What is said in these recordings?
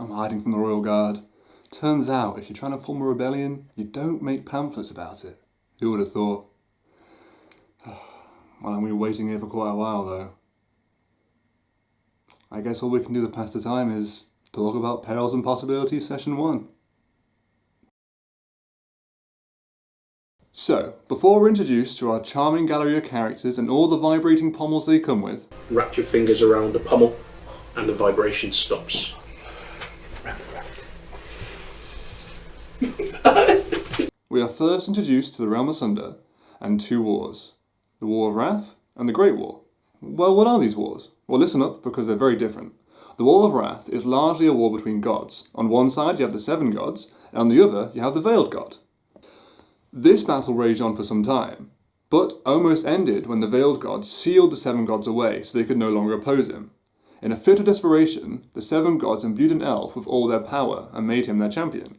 I'm hiding from the Royal Guard. Turns out, if you're trying to form a rebellion, you don't make pamphlets about it. Who would have thought? Well, I'm going to be waiting here for quite a while, though. I guess all we can do to pass the time is talk about Perils and Possibilities Session 1. So, before we're introduced to our charming gallery of characters and all the vibrating pommels they come with, wrap your fingers around the pommel and the vibration stops. we are first introduced to the Realm Asunder and two wars. The War of Wrath and the Great War. Well, what are these wars? Well, listen up, because they're very different. The War of Wrath is largely a war between gods. On one side you have the seven gods, and on the other you have the Veiled God. This battle raged on for some time, but almost ended when the Veiled God sealed the seven gods away so they could no longer oppose him. In a fit of desperation, the seven gods imbued an elf with all their power and made him their champion.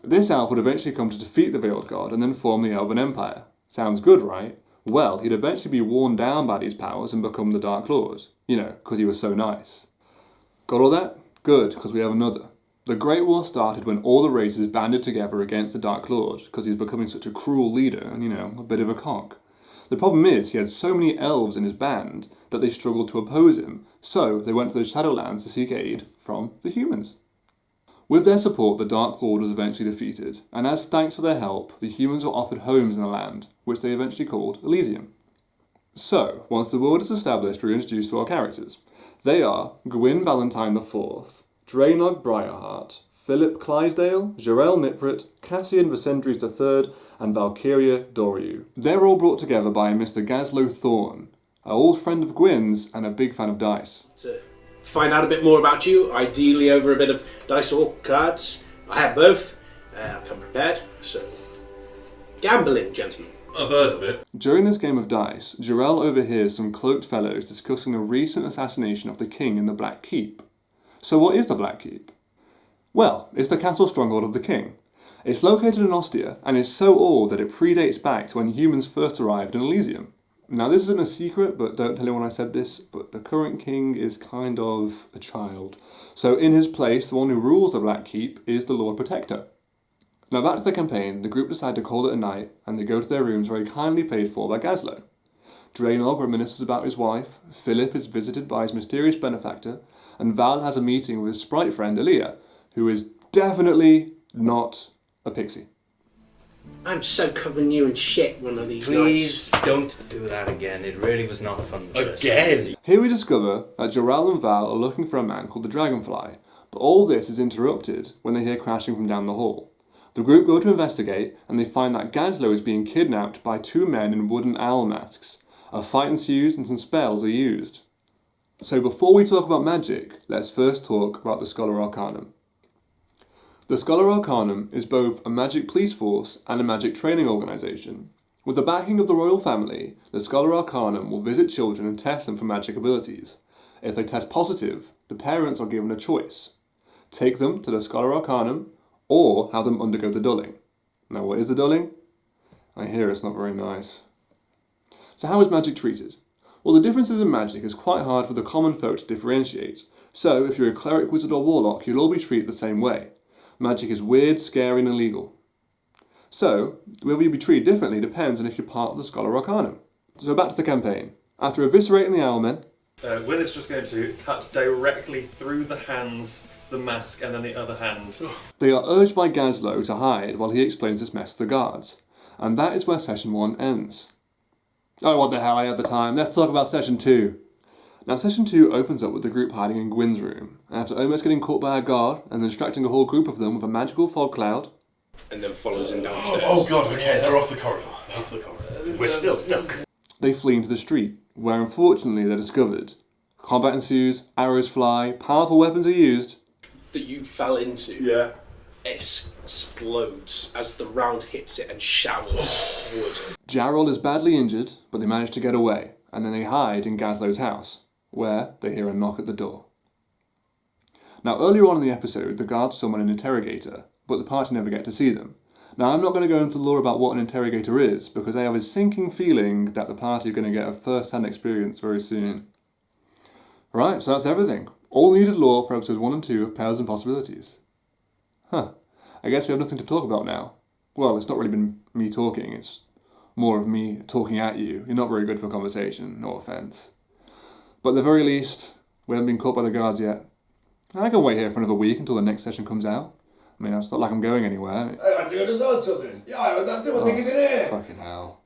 This elf would eventually come to defeat the Veiled God and then form the Elven Empire. Sounds good, right? Well, he'd eventually be worn down by these powers and become the Dark Lord. You know, because he was so nice. Got all that? Good, because we have another. The Great War started when all the races banded together against the Dark Lord, because he was becoming such a cruel leader and, you know, a bit of a cock. The problem is, he had so many elves in his band that they struggled to oppose him, so they went to the Shadowlands to seek aid from the humans. With their support, the Dark Lord was eventually defeated, and as thanks for their help, the humans were offered homes in the land, which they eventually called Elysium. So, once the world is established, we're introduced to our characters. They are Gwyn Valentine IV, Draenog Briarheart, Philip Clydesdale, Jarell Niprit, Cassian Vicendres III, and Valkyria Doriu. They're all brought together by Mr. Gaslow Thorne, an old friend of Gwyn's and a big fan of dice. To find out a bit more about you, ideally over a bit of dice or cards. I have both. I come prepared, so gambling, gentlemen. I've heard of it. During this game of dice, Jarell overhears some cloaked fellows discussing the recent assassination of the king in the Black Keep. So what is the Black Keep? Well, it's the castle stronghold of the king. It's located in Ostia, and is so old that it predates back to when humans first arrived in Elysium. Now this isn't a secret, but don't tell anyone I said this, but the current king is kind of a child. So in his place, the one who rules the Black Keep is the Lord Protector. Now back to the campaign, the group decide to call it a night, and they go to their rooms very kindly paid for by Gaslow. Draenog reminisces about his wife, Philip is visited by his mysterious benefactor, and Val has a meeting with his sprite friend Elia, who is definitely not a pixie. I'm so covering you in shit one of these Please nights. don't do that again. It really was not a fun first. Again? Here we discover that Jarell and Val are looking for a man called the Dragonfly, but all this is interrupted when they hear crashing from down the hall. The group go to investigate, and they find that Gaslow is being kidnapped by two men in wooden owl masks. A fight ensues and some spells are used. So before we talk about magic, let's first talk about the Schola Arcanum. The Schola Arcanum is both a magic police force and a magic training organisation. With the backing of the royal family, the Schola Arcanum will visit children and test them for magic abilities. If they test positive, the parents are given a choice. Take them to the Schola Arcanum, or have them undergo the dulling. Now what is the dulling? I hear it's not very nice. So how is magic treated? Well, the differences in magic is quite hard for the common folk to differentiate, so if you're a cleric, wizard or warlock, you'll all be treated the same way. Magic is weird, scary and illegal. So, whether you'll be treated differently depends on if you're part of the Schola Arcanum. So back to the campaign. After eviscerating the Owlmen, Will is just going to cut directly through the hands, the mask, and then the other hand. they are urged by Gaslow to hide while he explains this mess to the guards. And that is where Session 1 ends. Oh, what the hell, I had the time. Let's talk about Session 2. Now, Session 2 opens up with the group hiding in Gwyn's room. After almost getting caught by a guard and distracting a whole group of them with a magical fog cloud, And then follows him downstairs. Oh god, okay, they're off the corridor. We're still stuck. they flee into the street, where unfortunately they're discovered. Combat ensues, arrows fly, powerful weapons are used. That you fell into. Yeah. Explodes as the round hits it and showers wood. Jarell is badly injured, but they manage to get away, and then they hide in Gaslow's house, where they hear a knock at the door. Now earlier on in the episode, the guards summon an interrogator, but the party never get to see them. Now I'm not going to go into lore about what an interrogator is, because I have a sinking feeling that the party are going to get a first-hand experience very soon. Right, so that's everything. All needed lore for episodes 1 and 2 of Perils and Possibilities. Huh. I guess we have nothing to talk about now. Well, it's not really been me talking, it's more of me talking at you. You're not very good for conversation, no offence. But at the very least, we haven't been caught by the guards yet. I can wait here for another week until the next session comes out. I mean, it's not like I'm going anywhere. Hey, I think I just heard something. Yeah, I heard that too. I think it's in here. Fucking hell.